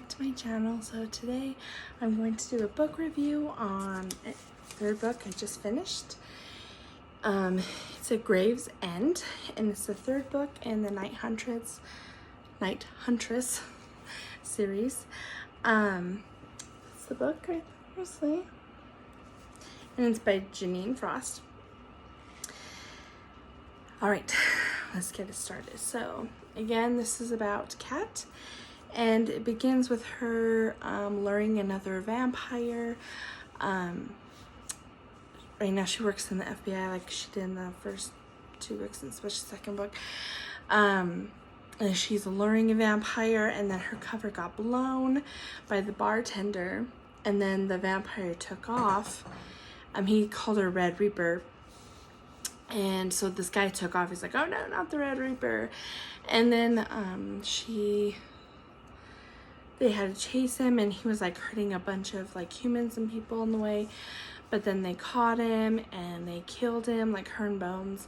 to my channel. So today I'm going to do a book review on a third book I just finished. It's a Grave's End, and it's the third book in the Night Huntress series. It's the book right there, obviously, and it's by Jeaniene Frost. All right, let's get it started. So again, this is about Kat, and it begins with her luring another vampire. Right now she works in the FBI like she did in the first two books, and especially the second book. And she's luring a vampire, and then her cover got blown by the bartender, and then the vampire took off. He called her Red Reaper. And so this guy took off. He's like, oh no, not the Red Reaper. And then they had to chase him, and he was like hurting a bunch of like humans and people in the way. But then they caught him and they killed him, like her and Bones,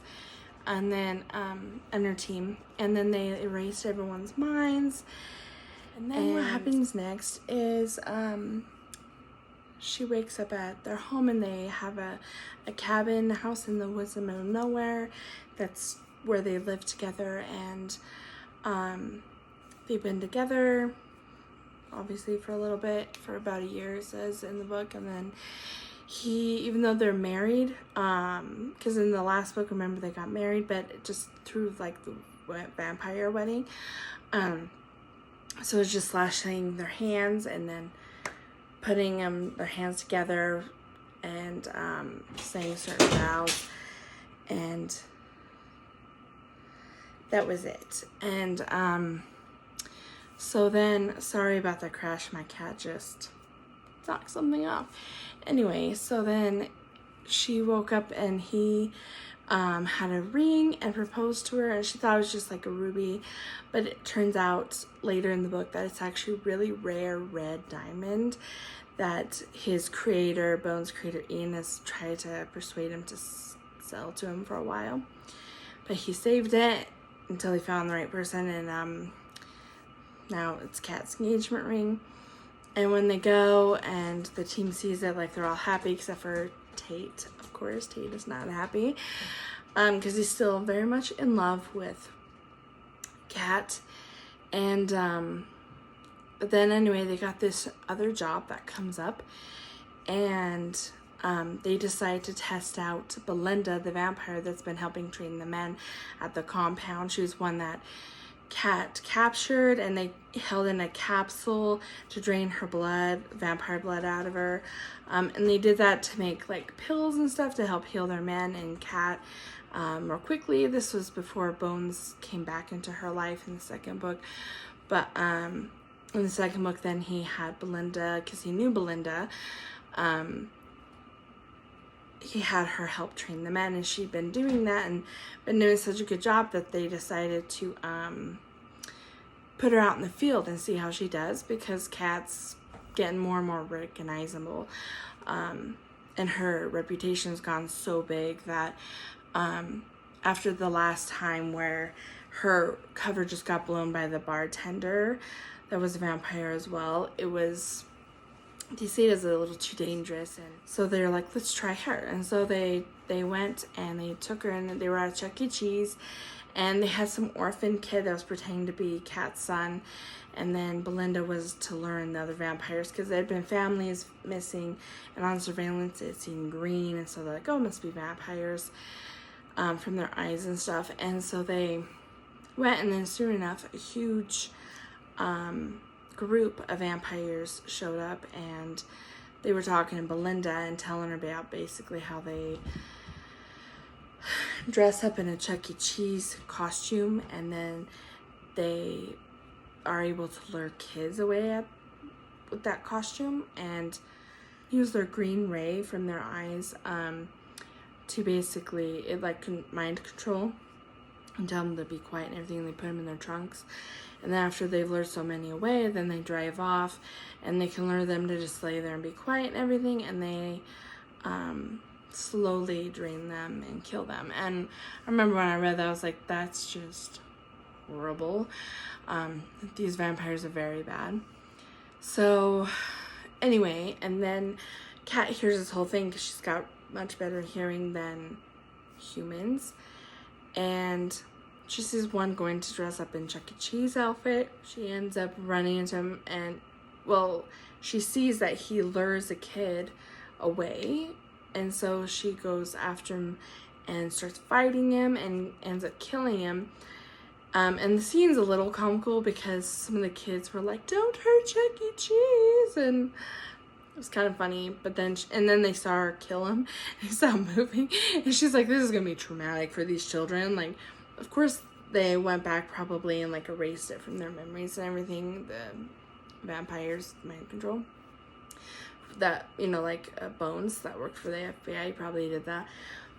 and then and her team. And then they erased everyone's minds. And then what happens next is she wakes up at their home, and they have a cabin house in the woods in the middle of nowhere. That's where they live together, and they've been together obviously for a little bit, for about a year, it says in the book. And then even though they're married, because in the last book, remember, they got married, but just through like the vampire wedding, so it's just slashing their hands and then putting their hands together and saying certain vows, and that was it. And so then, sorry about the crash, my cat just knocked something off. Anyway, so then she woke up, and he had a ring and proposed to her, and she thought it was just like a ruby, but it turns out later in the book that it's actually really rare red diamond that his creator, Bones' creator, Ian, has tried to persuade him to sell to him for a while. But he saved it until he found the right person, and now it's Kat's engagement ring. And when they go and the team sees it, like, they're all happy except for Tate. Of course, Tate is not happy because he's still very much in love with Kat. And but then anyway, they got this other job that comes up, and they decide to test out Belinda, the vampire that's been helping train the men at the compound. She was one that Kat captured, and they held in a capsule to drain her blood, vampire blood, out of her. And they did that to make like pills and stuff to help heal their men and Kat more quickly. This was before Bones came back into her life in the second book. But in the second book, then he had Belinda, because he knew Belinda. He had her help train the men, and she'd been doing that and been doing such a good job that they decided to put her out in the field and see how she does, because Kat's getting more and more recognizable, and her reputation's gone so big that after the last time where her cover just got blown by the bartender that was a vampire as well, they see it as a little too dangerous, and so they're like, let's try her. And so they went and they took her, and they were at Chuck E. Cheese, and they had some orphan kid that was pretending to be Kat's son, and then Belinda was to learn the other vampires, because there had been families missing, and on surveillance it seemed green, and so they're like, oh, it must be vampires from their eyes and stuff. And so they went, and then soon enough a huge group of vampires showed up, and they were talking to Belinda and telling her about basically how they dress up in a Chuck E. Cheese costume, and then they are able to lure kids away with that costume and use their green ray from their eyes to basically, mind control and tell them to be quiet and everything. And they put them in their trunks, and then after they've lured so many away, then they drive off, and they can lure them to just lay there and be quiet and everything, and they slowly drain them and kill them. And I remember when I read that, I was like, that's just horrible. These vampires are very bad. So anyway, and then Kat hears this whole thing because she's got much better hearing than humans, and she sees one going to dress up in Chuck E. Cheese outfit. She ends up running into him, and well, she sees that he lures a kid away, and so she goes after him and starts fighting him and ends up killing him. And the scene's a little comical because some of the kids were like, "Don't hurt Chuck E. Cheese," and it was kind of funny. But then, and then they saw her kill him, and he stopped moving, and she's like, "This is gonna be traumatic for these children." Like, of course, they went back probably and like erased it from their memories and everything. The vampires mind control. That, you know, like Bones that worked for the FBI, he probably did that.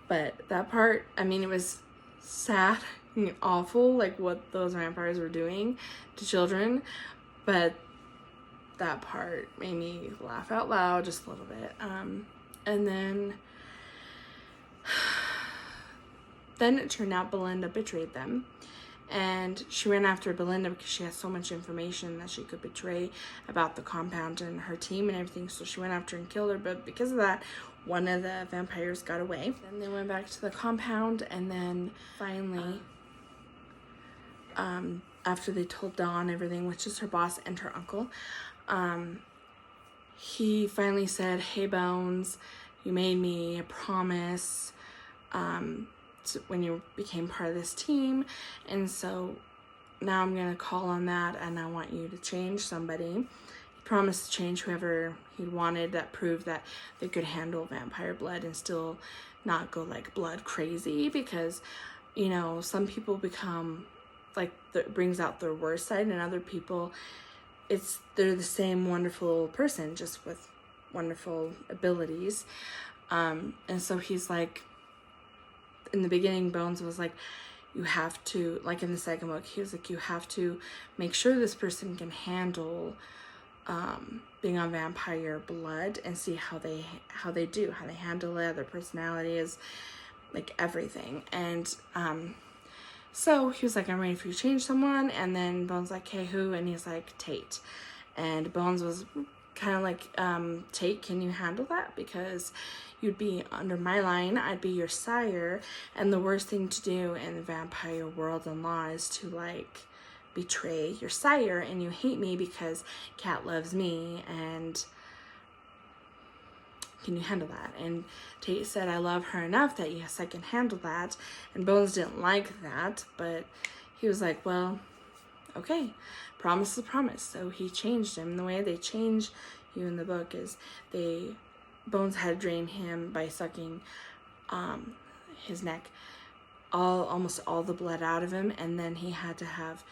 But that part, I mean, it was sad and awful, like what those vampires were doing to children, but that part made me laugh out loud just a little bit. And then it turned out Belinda betrayed them, and she ran after Belinda because she has so much information that she could betray about the compound and her team and everything, so she went after and killed her. But because of that, one of the vampires got away. Then they went back to the compound, and then finally, after they told Dawn everything, which is her boss and her uncle, he finally said, "Hey Bones, you made me a promise when you became part of this team, and so now I'm gonna call on that, and I want you to change somebody." He promised to change whoever he wanted that proved that they could handle vampire blood and still not go like blood crazy, because, you know, some people become like, that brings out their worst side, and other people, they're the same wonderful person just with wonderful abilities. And so he's like, in the beginning, Bones was like, you have to, like in the second book, he was like, you have to make sure this person can handle being on vampire blood and see how they handle it, their personality is, like everything. And so he was like, "I'm ready for you to change someone." And then Bones like, "Hey, who?" And he's like, "Tate." And Bones was kind of like, "Tate, can you handle that? Because you'd be under my line, I'd be your sire, and the worst thing to do in the vampire world and law is to like betray your sire, and you hate me because Kat loves me, and can you handle that?" And Tate said, "I love her enough that yes, I can handle that." And Bones didn't like that, but he was like, "Well, okay, promise is a promise." So he changed him. The way they change you in the book is Bones had to drain him by sucking his neck, almost all the blood out of him, and then he had to have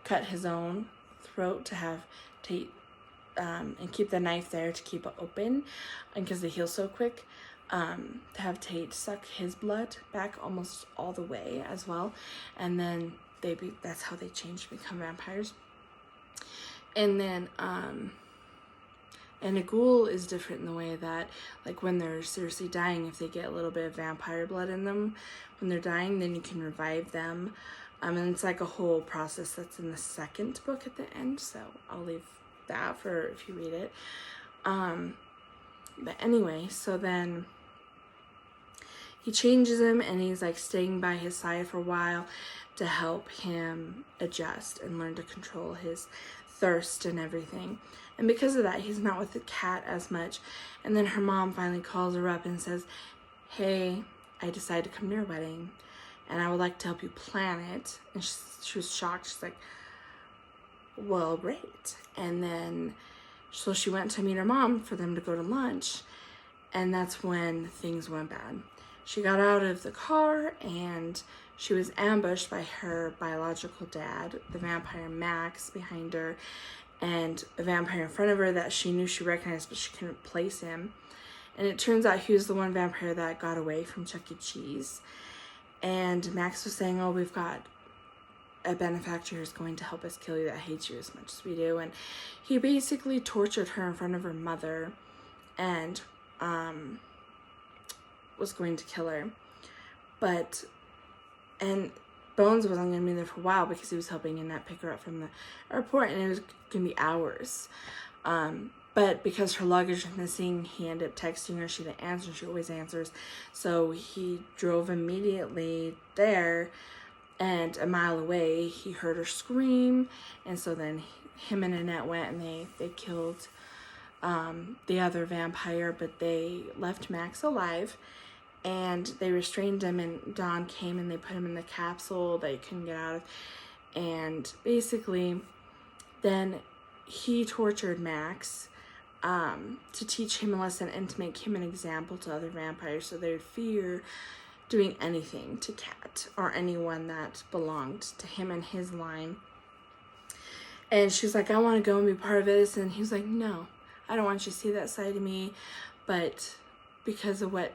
cut his own throat to have Tate and keep the knife there to keep it open, and because they heal so quick, to have Tate suck his blood back almost all the way as well, and then that's how they change to become vampires. And then and a ghoul is different in the way that, like, when they're seriously dying, if they get a little bit of vampire blood in them when they're dying, then you can revive them. And it's like a whole process that's in the second book at the end, so I'll leave that for if you read it. But anyway, so then he changes him, and he's like staying by his side for a while to help him adjust and learn to control his thirst and everything. And because of that, he's not with the cat as much. And then her mom finally calls her up and says, "Hey, I decided to come to your wedding, and I would like to help you plan it." And she was shocked. She's like, "Well, great." And then, so she went to meet her mom for them to go to lunch, and that's when things went bad. She got out of the car, and she was ambushed by her biological dad, the vampire Max, behind her, and a vampire in front of her that she knew she recognized, but she couldn't place him. And it turns out he was the one vampire that got away from Chuck E. Cheese. And Max was saying, "Oh, we've got a benefactor who's going to help us kill you that hates you as much as we do." And he basically tortured her in front of her mother and was going to kill her. And Bones wasn't going to be there for a while because he was helping Annette pick her up from the airport, and it was going to be hours. But because her luggage was missing, he ended up texting her. She didn't answer. She always answers. So he drove immediately there, and a mile away, he heard her scream. And so then him and Annette went, and they killed the other vampire, but they left Max alive. And they restrained him, and Dawn came and they put him in the capsule that he couldn't get out of. And basically, then he tortured Max to teach him a lesson and to make him an example to other vampires, so they would fear doing anything to Kat or anyone that belonged to him and his line. And she was like, I want to go and be part of this. And he was like, no, I don't want you to see that side of me. But because of what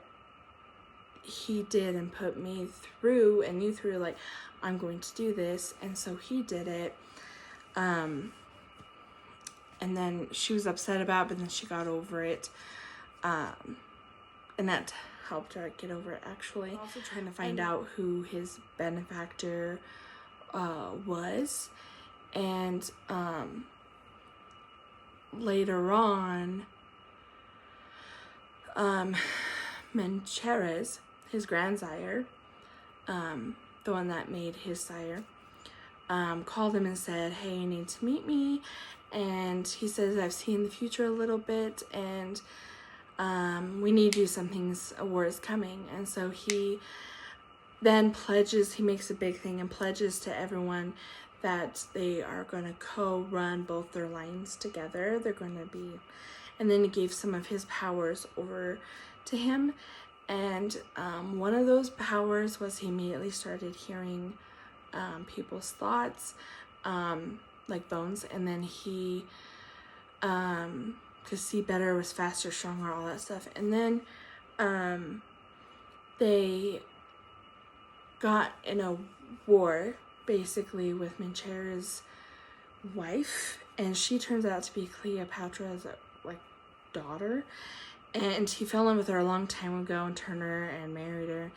he did and put me through and you through, like, I'm going to do this. And so he did it. And then she was upset about it, but then she got over it. And that helped her get over it, actually. Also trying to find out who his benefactor was. And later on, Mencherez, his grandsire, the one that made his sire, called him and said, hey, you need to meet me. And he says, I've seen the future a little bit, and we need you. A war is coming. And so he then pledges, he makes a big thing and pledges to everyone that they are going to co-run both their lines together. They're going to be, and then he gave some of his powers over to him. And one of those powers was he immediately started hearing people's thoughts, like Bones. And then he could see better, was faster, stronger, all that stuff. And then they got in a war basically with Mencherez's wife, and she turns out to be Cleopatra's daughter. And he fell in with her a long time ago and turned her and married her.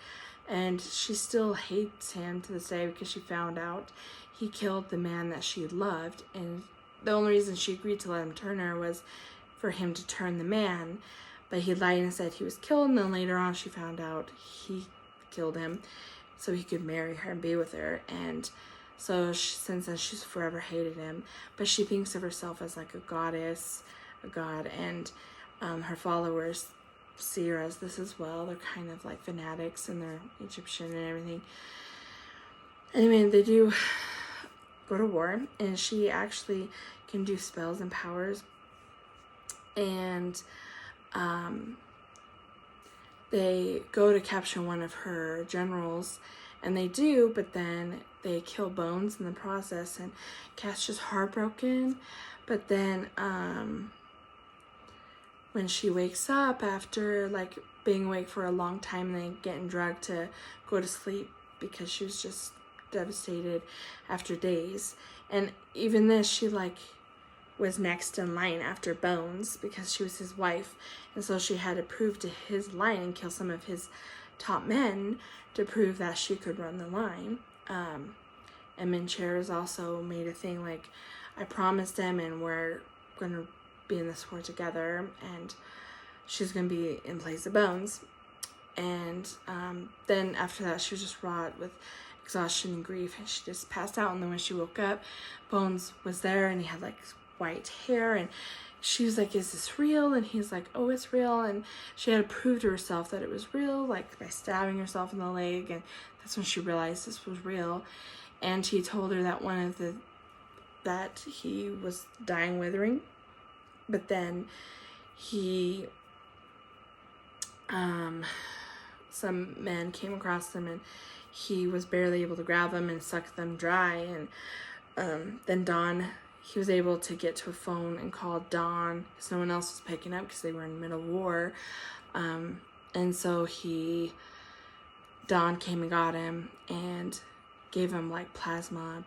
And she still hates him to this day because she found out he killed the man that she loved. And the only reason she agreed to let him turn her was for him to turn the man. But he lied and said he was killed. And then later on she found out he killed him so he could marry her and be with her. And so since then she's forever hated him. But she thinks of herself as like a goddess, a god. And her followers see her as this as well. They're kind of like fanatics, and they're Egyptian and everything. Anyway, they do go to war, and she actually can do spells and powers. And they go to capture one of her generals, and they do, but then they kill Bones in the process, and Kat's just heartbroken. But then when she wakes up after like being awake for a long time, and then getting drugged to go to sleep because she was just devastated after days. And even this, she was next in line after Bones because she was his wife, and so she had to prove to his line and kill some of his top men to prove that she could run the line. And Mencherez also made a thing like, I promised him, and we're gonna be in this war together, and she's gonna be in place of Bones. And then after that, she was just wrought with exhaustion and grief, and she just passed out. And then when she woke up, Bones was there, and he had white hair, and she was like, is this real? And he's like, oh, it's real. And she had to prove to herself that it was real, by stabbing herself in the leg, and that's when she realized this was real. And he told her that that he was dying withering, but then some men came across him, and he was barely able to grab them and suck them dry. And then Dawn, he was able to get to a phone and call Dawn because no one else was picking up because they were in the middle of war. And so Dawn came and got him and gave him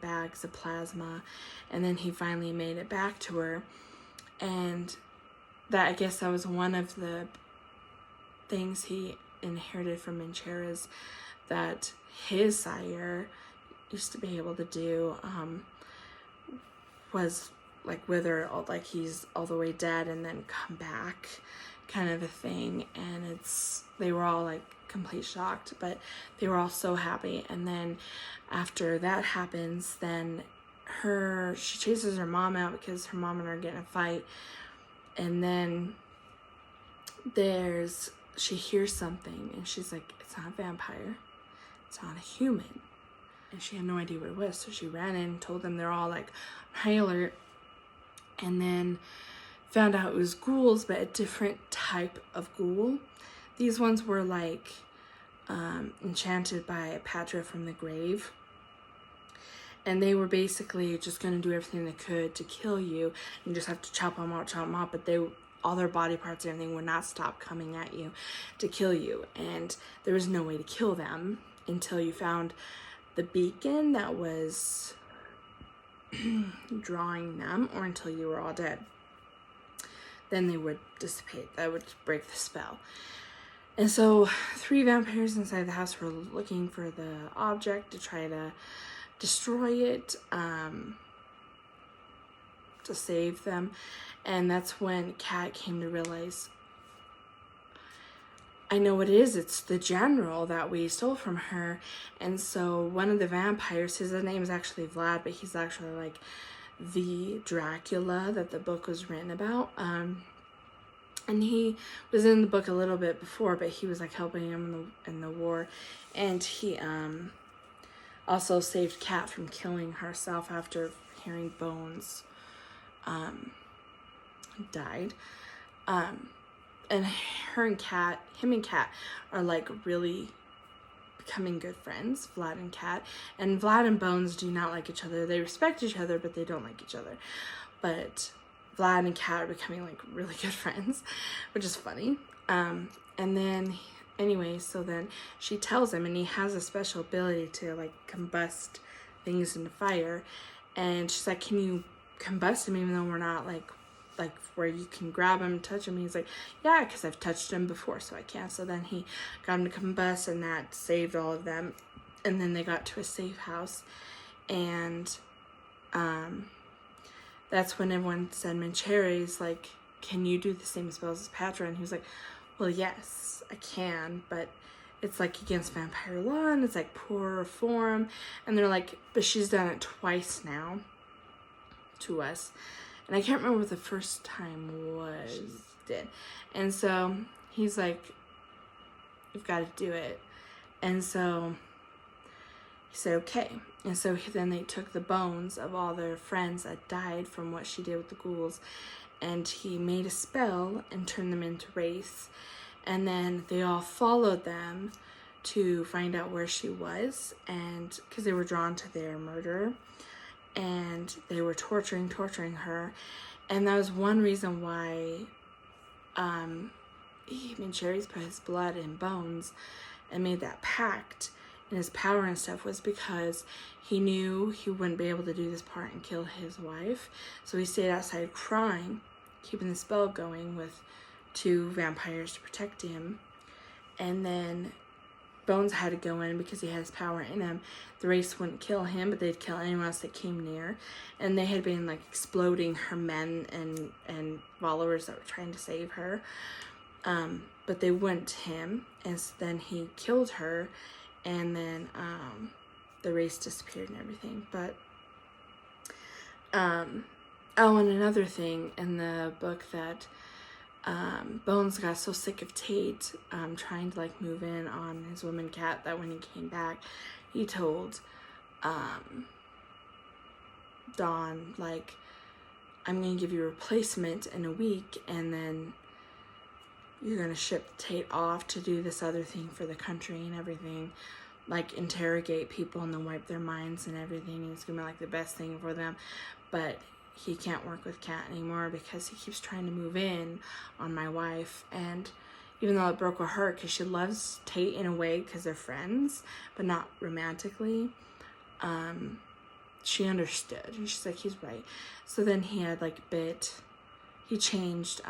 bags of plasma, and then he finally made it back to her. And I guess that was one of the things he inherited from Mencherez that his sire used to be able to do, was like wither, like he's all the way dead and then come back, kind of a thing. And they were all like complete shocked, but they were all so happy. And then after that happens, then she chases her mom out because her mom and her are getting a fight. And then she hears something and she's like, it's not a vampire, it's not a human. And she had no idea what it was, so she ran in and told them. They're all like high alert. And then found out it was ghouls, but a different type of ghoul. These ones were like enchanted by Patra from the grave. And they were basically just going to do everything they could to kill you. You just have to chop them out. But all their body parts and everything would not stop coming at you to kill you. And there was no way to kill them until you found the beacon that was drawing them, or until you were all dead. Then they would dissipate. That would break the spell. And so 3 vampires inside the house were looking for the object to try to destroy it, to save them. And that's when Kat came to realize, I know what it is. It's the general that we stole from her. And so one of the vampires, his name is actually Vlad, but he's actually like the Dracula that the book was written about. And he was in the book a little bit before, but he was like helping him in the war. And he also saved Kat from killing herself after hearing Bones died. And him and Kat are like really becoming good friends, Vlad and Kat. And Vlad and Bones do not like each other. They respect each other, but they don't like each other. But Vlad and Kat are becoming like really good friends, which is funny. And then anyway, so then she tells him, and he has a special ability to like combust things into fire. And she's like, can you combust him even though we're not like where you can grab him, touch him? He's like, yeah, because I've touched him before, so I can. So then he got him to combust, and that saved all of them. And then they got to a safe house, and that's when everyone said, Mercari's like, can you do the same spells as Patra? And he was like, well, yes, I can, but it's like against vampire law, and it's like poor form. And they're like, but she's done it twice now to us. And I can't remember what the first time was. Did. And so he's like, you've got to do it. And so he said, okay. And so then they took the bones of all their friends that died from what she did with the ghouls, and he made a spell and turned them into wraiths. And then they all followed them to find out where she was, and because they were drawn to their murderer. And they were torturing her. And that was one reason why Cherry's put his blood in Bones and made that pact. And his power and stuff was because he knew he wouldn't be able to do this part and kill his wife. So he stayed outside crying, keeping the spell going with 2 vampires to protect him. And then Bones had to go in because he had his power in him. The race wouldn't kill him, but they'd kill anyone else that came near. And they had been like exploding her men and followers that were trying to save her. But they wouldn't him. And so then he killed her, and then the race disappeared and everything. But and another thing in the book, that Bones got so sick of Tate trying to like move in on his woman Cat, that when he came back, he told Dawn, like, I'm gonna give you a replacement in a week, and then you're gonna ship Tate off to do this other thing for the country and everything, like interrogate people and then wipe their minds and everything, and it's gonna be like the best thing for them. But he can't work with Kat anymore because he keeps trying to move in on my wife. And even though it broke her heart, because she loves Tate in a way because they're friends, but not romantically, she understood. And she's like, he's right. So then he had like he changed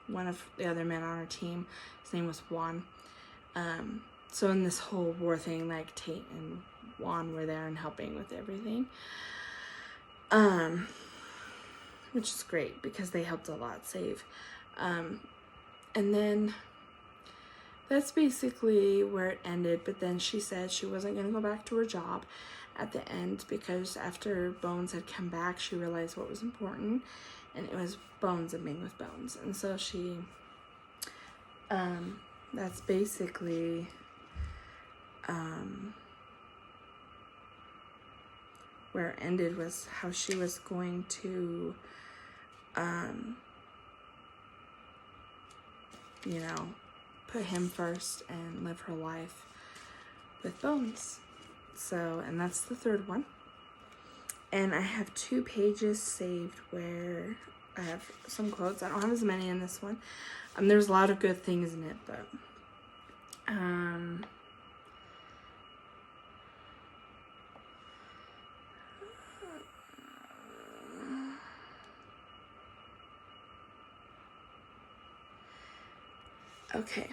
one of the other men on our team. His name was Juan. So in this whole war thing, like Tate and Juan were there and helping with everything. which is great because they helped a lot save. And then that's basically where it ended. But then she said she wasn't going to go back to her job at the end, because after Bones had come back, she realized what was important, and it was Bones and being with Bones. And so she, that's basically, where it ended, was how she was going to, you know, put him first and live her life with Bones. So, and that's the third one. And I have 2 pages saved where I have some quotes. I don't have as many in this one. There's a lot of good things in it, but okay.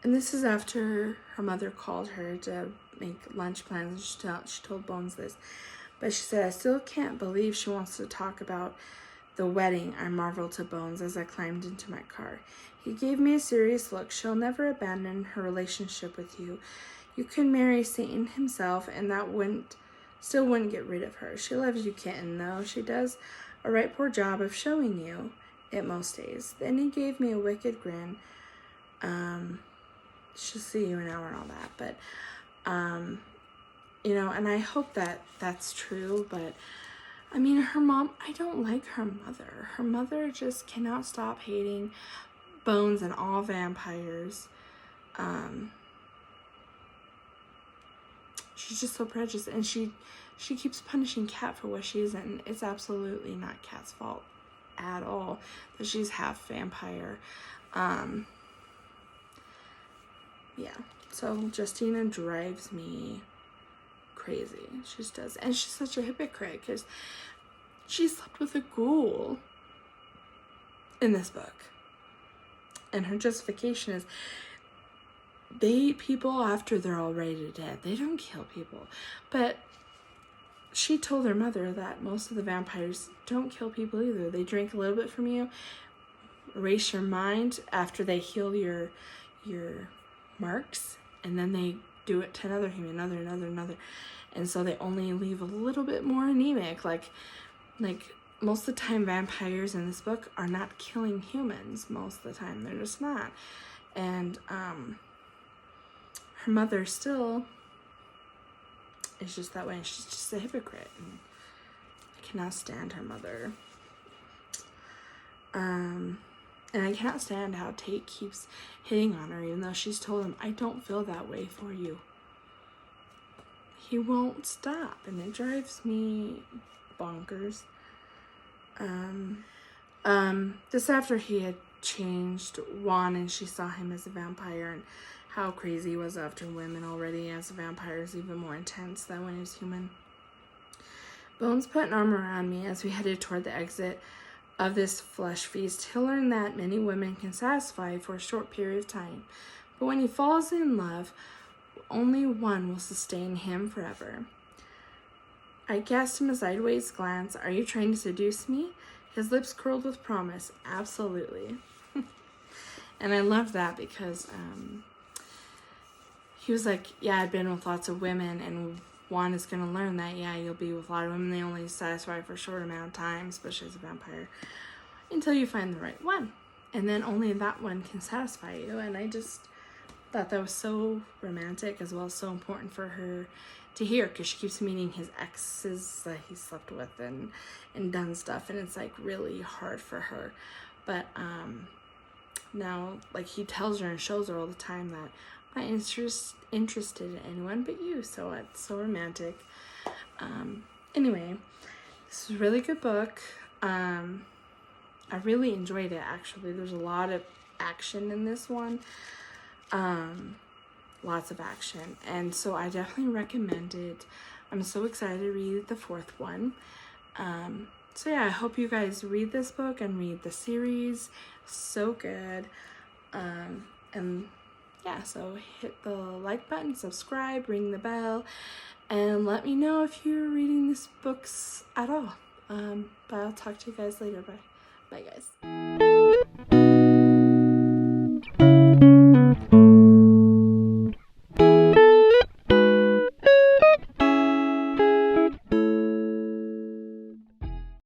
And this is after her mother called her to make lunch plans. She told Bones this. But she said, I still can't believe she wants to talk about the wedding. I marveled to Bones as I climbed into my car. He gave me a serious look. She'll never abandon her relationship with you. You can marry Satan himself, and that still wouldn't get rid of her. She loves you, kitten, though. She does a right poor job of showing you it most days. Then he gave me a wicked grin. She'll see you now and all that, but you know, and I hope that that's true. But I mean, her mom, I don't like her mother. Her mother just cannot stop hating Bones and all vampires. She's just so prejudiced, and she keeps punishing Cat for what she isn't, and it's absolutely not Cat's fault at all that she's half vampire. Yeah, so Jeaniene drives me crazy. She just does. And she's such a hypocrite because she slept with a ghoul in this book. And her justification is they eat people after they're already dead. They don't kill people. But she told her mother that most of the vampires don't kill people either. They drink a little bit from you, erase your mind after they heal your marks, and then they do it to another human, another, and so they only leave a little bit more anemic. Like most of the time, vampires in this book are not killing humans. Most of the time, they're just not. And her mother still is just that way, and she's just a hypocrite, and I cannot stand her mother. And I cannot stand how Tate keeps hitting on her, even though she's told him, I don't feel that way for you. He won't stop, and it drives me bonkers. This after he had changed Juan, and she saw him as a vampire, and how crazy he was after women already. As a vampire is even more intense than when he was human. Bones put an arm around me as we headed toward the exit of this flesh feast. He'll learn that many women can satisfy for a short period of time, but when he falls in love, only one will sustain him forever. I cast him a sideways glance. Are you trying to seduce me? His lips curled with promise. Absolutely. And I love that because he was like, yeah, I've been with lots of women, and Juan is going to learn that, yeah, you'll be with a lot of women. They only satisfy for a short amount of time, especially as a vampire, until you find the right one. And then only that one can satisfy you. And I just thought that was so romantic, as well as so important for her to hear, because she keeps meeting his exes that he slept with and done stuff. And it's like really hard for her. But now, like, he tells her and shows her all the time that I'm not interested in anyone but you. So it's so romantic. Anyway, this is a really good book. I really enjoyed it, actually. There's a lot of action in this one. Lots of action. And so I definitely recommend it. I'm so excited to read the 4th one. So yeah, I hope you guys read this book and read the series. So good. And yeah, so hit the like button, subscribe, ring the bell, and let me know if you're reading these books at all. But I'll talk to you guys later. Bye. Bye, guys.